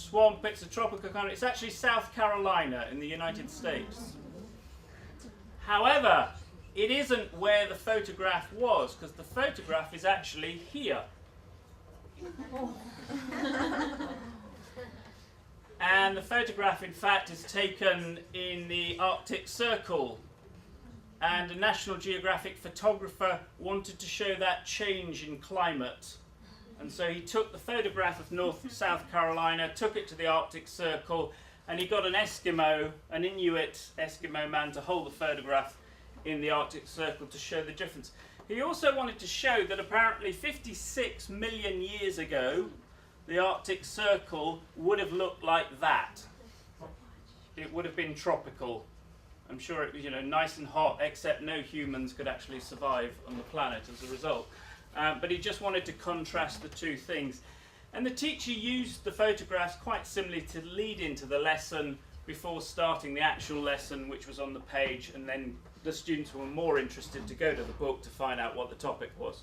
swamp. It's a tropical country. It's actually South Carolina in the United States. However, it isn't where the photograph was, because the photograph is actually here. And the photograph, in fact, is taken in the Arctic Circle. And a National Geographic photographer wanted to show that change in climate. And so he took the photograph of South Carolina, took it to the Arctic Circle, and he got an Eskimo, an Inuit Eskimo man, to hold the photograph in the Arctic Circle to show the difference. He also wanted to show that apparently 56 million years ago, the Arctic Circle would have looked like that. It would have been tropical. I'm sure it was, nice and hot, except no humans could actually survive on the planet as a result. But he just wanted to contrast the two things. And the teacher used the photographs quite similarly to lead into the lesson before starting the actual lesson, which was on the page, and then the students were more interested to go to the book to find out what the topic was.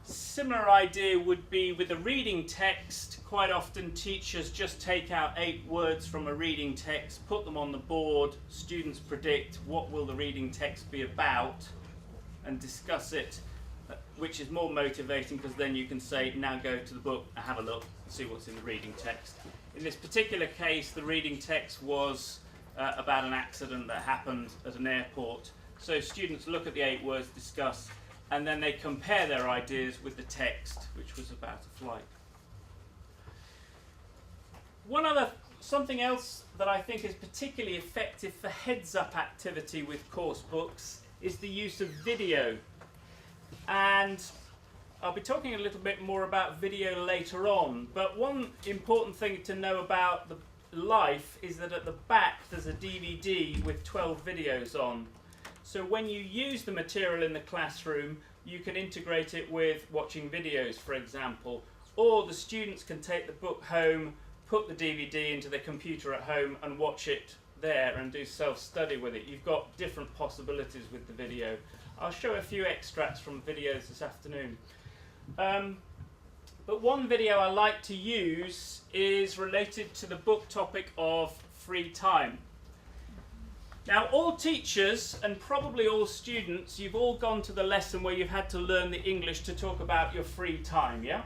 Similar idea would be with a reading text. Quite often teachers just take out 8 words from a reading text, put them on the board, students predict what will the reading text be about and discuss it, which is more motivating because then you can say, now go to the book and have a look and see what's in the reading text. In this particular case, the reading text was about an accident that happened at an airport. So students look at the 8 words, discuss, and then they compare their ideas with the text, which was about a flight. Something else that I think is particularly effective for heads-up activity with course books is the use of video. And I'll be talking a little bit more about video later on, but one important thing to know about the Life is that at the back there's a DVD with 12 videos on. So when you use the material in the classroom, you can integrate it with watching videos, for example, or the students can take the book home, put the DVD into their computer at home and watch it there and do self-study with it. You've got different possibilities with the video. I'll show a few extracts from videos this afternoon. But one video I like to use is related to the book topic of free time. Now, all teachers and probably all students, you've all gone to the lesson where you've had to learn the English to talk about your free time, yeah?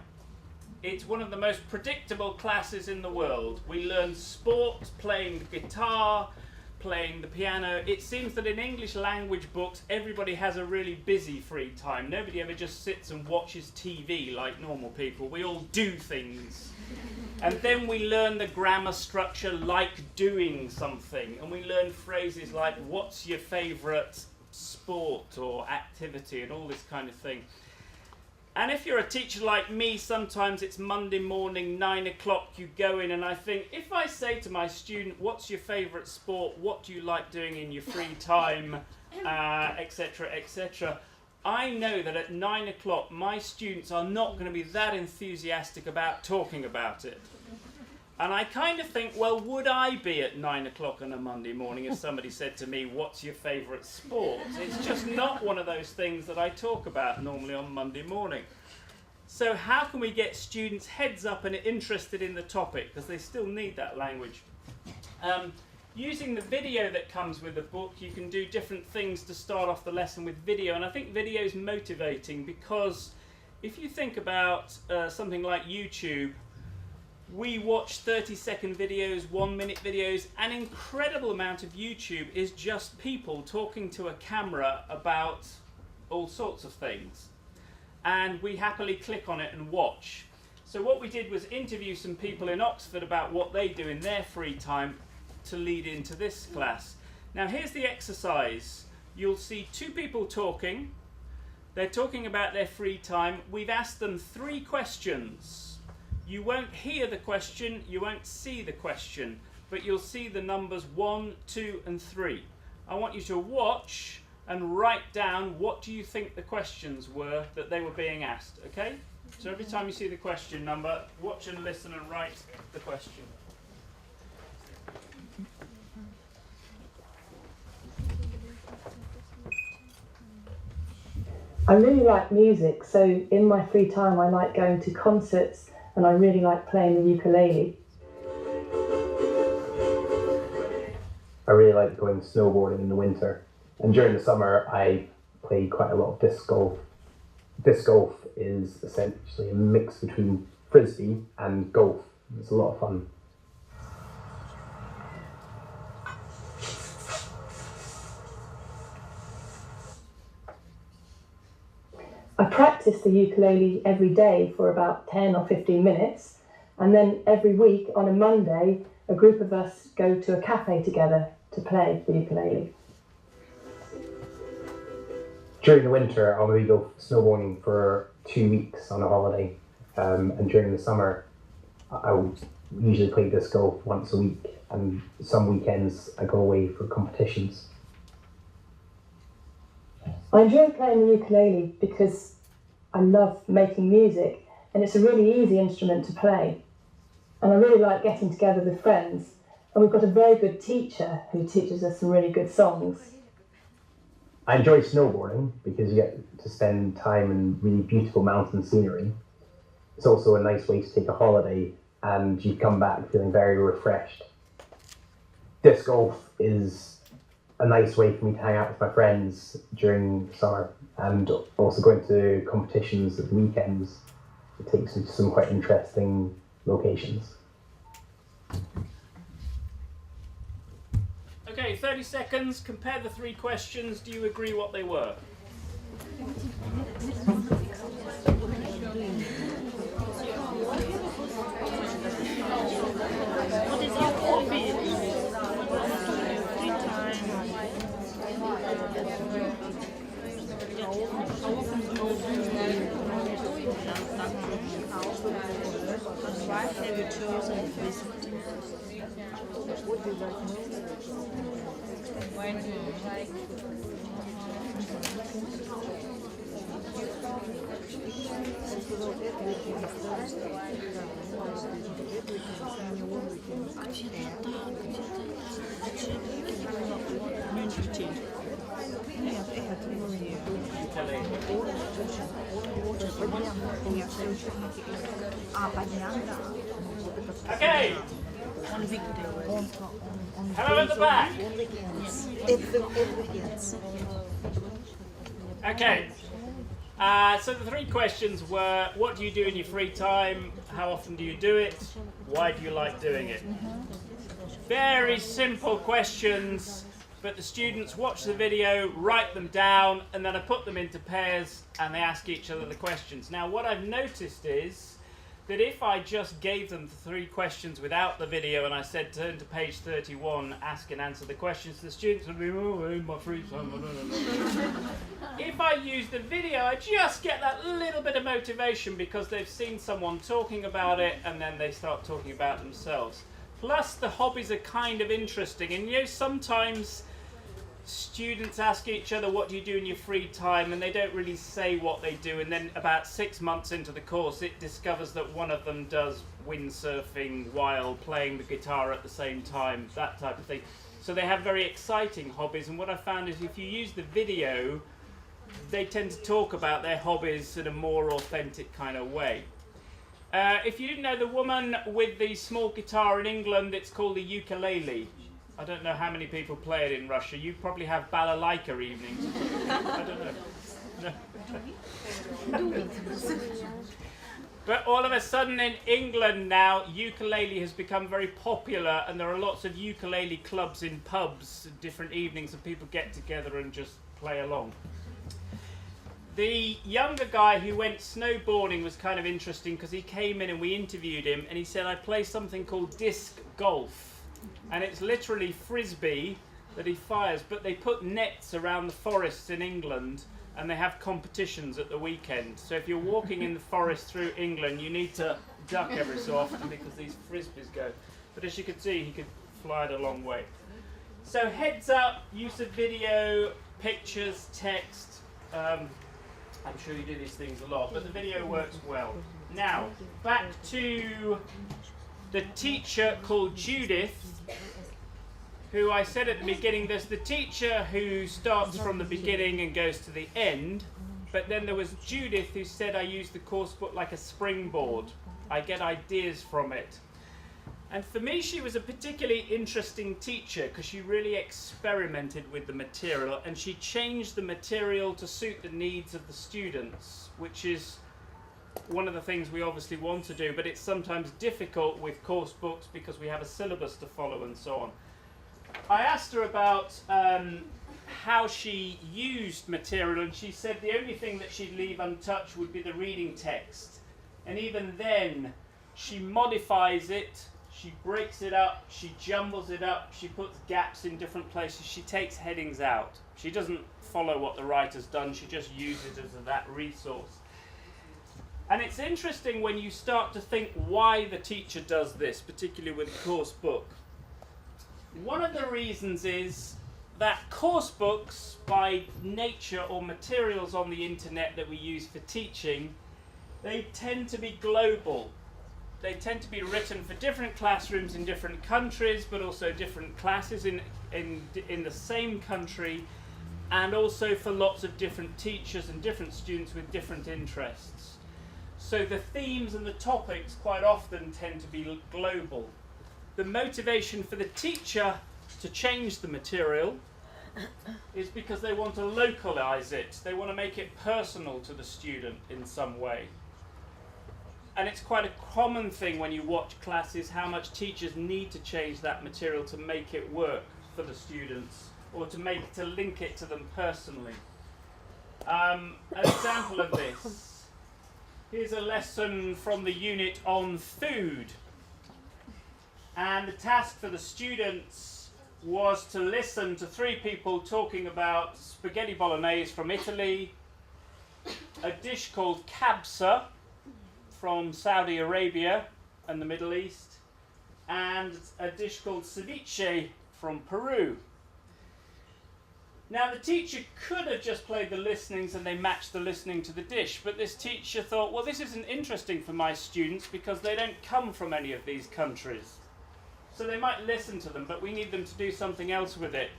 It's one of the most predictable classes in the world. We learn sport, playing the guitar, playing the piano. It seems that in English language books, everybody has a really busy free time. Nobody ever just sits and watches TV like normal people. We all do things. And then we learn the grammar structure like doing something. And we learn phrases like, what's your favourite sport or activity, and all this kind of thing. And if you're a teacher like me, sometimes it's Monday morning, 9 o'clock, you go in, and I think, if I say to my student, what's your favourite sport, what do you like doing in your free time, etc., etc., I know that at 9 o'clock, my students are not going to be that enthusiastic about talking about it. And I kind of think, well, would I be at 9 o'clock on a Monday morning if somebody said to me, what's your favourite sport? It's just not one of those things that I talk about normally on Monday morning. So how can we get students heads up and interested in the topic? Because they still need that language. Using the video that comes with the book, you can do different things to start off the lesson with video. And I think video is motivating because if you think about something like YouTube, we watch 30-second videos, 1-minute videos. An incredible amount of YouTube is just people talking to a camera about all sorts of things. And we happily click on it and watch. So what we did was interview some people in Oxford about what they do in their free time to lead into this class. Now here's the exercise. You'll see 2 people talking. They're talking about their free time. We've asked them 3 questions. You won't hear the question, you won't see the question, but you'll see the numbers 1, 2, and 3. I want you to watch and write down what do you think the questions were that they were being asked, okay? So every time you see the question number, watch and listen and write the question. I really like music, so in my free time I like going to concerts and I really like playing the ukulele. I really like going snowboarding in the winter. And during the summer, I play quite a lot of disc golf. Disc golf is essentially a mix between frisbee and golf. It's a lot of fun. I practice the ukulele every day for about 10 or 15 minutes, and then every week on a Monday, a group of us go to a cafe together to play the ukulele. During the winter, I'll maybe go snowboarding for 2 weeks on a holiday, and during the summer, I will usually play disc golf once a week, and some weekends I go away for competitions. I enjoy playing the ukulele because I love making music, and it's a really easy instrument to play. And I really like getting together with friends, and we've got a very good teacher who teaches us some really good songs. I enjoy snowboarding because you get to spend time in really beautiful mountain scenery. It's also a nice way to take a holiday, and you come back feeling very refreshed. Disc golf is a nice way for me to hang out with my friends during summer, and also going to competitions at the weekends. It takes me to some quite interesting locations. Okay, 30 seconds, compare the 3 questions. Do you agree what they were? What is your hobby? Why have you chosen this? Why do you like? Okay. Hello at the back. Okay. So the 3 questions were: what do you do in your free time? How often do you do it? Why do you like doing it? Very simple questions, but the students watch the video, write them down, and then I put them into pairs and they ask each other the questions. Now what I've noticed is that if I just gave them the 3 questions without the video and I said turn to page 31, ask and answer the questions, the students would be, oh, in my free time, I don't know. If I use the video, I just get that little bit of motivation because they've seen someone talking about it and then they start talking about themselves. Plus the hobbies are kind of interesting, and you know, sometimes students ask each other, what do you do in your free time, and they don't really say what they do, and then about 6 months into the course it discovers that one of them does windsurfing while playing the guitar at the same time, that type of thing. So they have very exciting hobbies, and what I found is if you use the video, they tend to talk about their hobbies in a more authentic kind of way. If you didn't know, the woman with the small guitar in England, it's called the ukulele. I don't know how many people play it in Russia. You probably have balalaika evenings. I don't know. No. But all of a sudden in England now, ukulele has become very popular, and there are lots of ukulele clubs in pubs, different evenings, and people get together and just play along. The younger guy who went snowboarding was kind of interesting because he came in and we interviewed him, and he said, I play something called disc golf. And it's literally frisbee that he fires, but they put nets around the forests in England and they have competitions at the weekend. So if you're walking in the forest through England, you need to duck every so often because these frisbees go. But as you can see, he could fly it a long way. So heads up, use of video, pictures, text. I'm sure you do these things a lot, but the video works well. Now, back to the teacher called Judith, who I said at the beginning, there's the teacher who starts from the beginning and goes to the end, but then there was Judith who said I use the course book like a springboard. I get ideas from it. And for me, she was a particularly interesting teacher because she really experimented with the material, and she changed the material to suit the needs of the students, which is one of the things we obviously want to do, but it's sometimes difficult with course books because we have a syllabus to follow and so on. I asked her about how she used material, and she said the only thing that she'd leave untouched would be the reading text. And even then, she modifies it, she breaks it up, she jumbles it up, she puts gaps in different places, she takes headings out. She doesn't follow what the writer's done, she just uses it as that resource. And it's interesting when you start to think why the teacher does this, particularly with a course book. One of the reasons is that course books, by nature, or materials on the internet that we use for teaching, they tend to be global. They tend to be written for different classrooms in different countries, but also different classes in the same country, and also for lots of different teachers and different students with different interests. So the themes and the topics quite often tend to be global. The motivation for the teacher to change the material is because they want to localize it. They want to make it personal to the student in some way. And it's quite a common thing when you watch classes how much teachers need to change that material to make it work for the students, or to link it to them personally. An example of this. Here's a lesson from the unit on food. And the task for the students was to listen to 3 people talking about spaghetti bolognese from Italy, a dish called kabsa from Saudi Arabia and the Middle East, and a dish called ceviche from Peru. Now the teacher could have just played the listenings and they matched the listening to the dish, but this teacher thought, well, this isn't interesting for my students because they don't come from any of these countries. So they might listen to them, but we need them to do something else with it.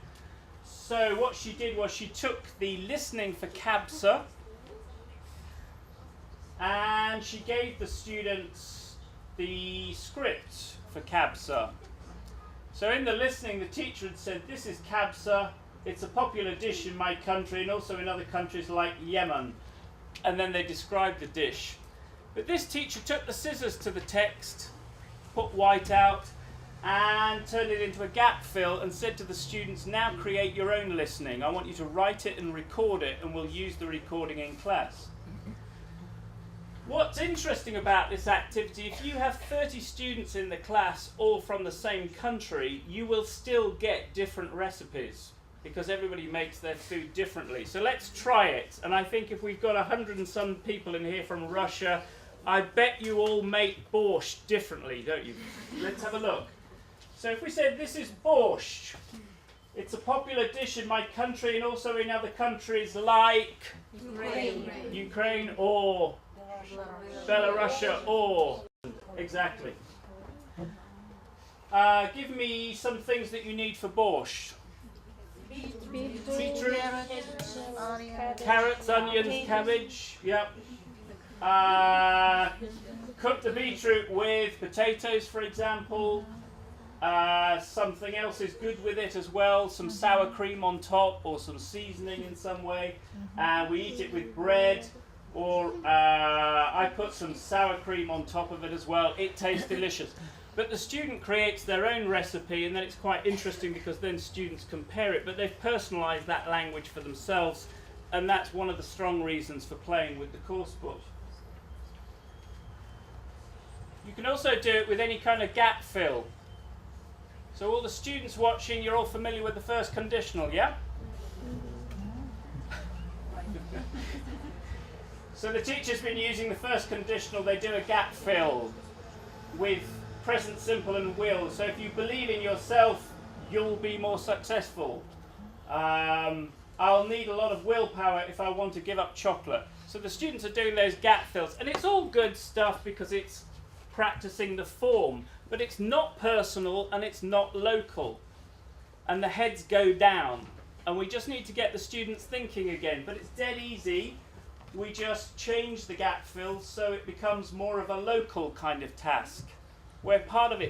So what she did was she took the listening for kabsa and she gave the students the script for kabsa. So in the listening, the teacher had said, this is kabsa, it's a popular dish in my country and also in other countries like Yemen. And then they described the dish. But this teacher took the scissors to the text, put white out, and turned it into a gap fill and said to the students, now create your own listening. I want you to write it and record it, and we'll use the recording in class. What's interesting about this activity, if you have 30 students in the class all from the same country, you will still get different recipes because everybody makes their food differently. So let's try it. And I think if we've got 100 and some people in here from Russia, I bet you all make borscht differently, don't you? Let's have a look. So if we said this is borscht, it's a popular dish in my country and also in other countries like Ukraine or Belarus or exactly. Give me some things that you need for borscht. Beetroot, carrots, onions, cabbage. Yep. Cook the beetroot with potatoes, for example. Something else is good with it as well, some sour cream on top or some seasoning in some way. We eat it with bread, or I put some sour cream on top of it as well. It tastes delicious. But the student creates their own recipe, and then it's quite interesting because then students compare it, but they've personalised that language for themselves, and that's one of the strong reasons for playing with the course book. You can also do it with any kind of gap fill. So all the students watching, you're all familiar with the first conditional, yeah? So the teacher's been using the first conditional, they do a gap fill with present simple and will. So if you believe in yourself, you'll be more successful. I'll need a lot of willpower if I want to give up chocolate. So the students are doing those gap fills, and it's all good stuff because it's practicing the form, but it's not personal and it's not local. And the heads go down, and we just need to get the students thinking again, but it's dead easy. We just change the gap fill so it becomes more of a local kind of task, where part of it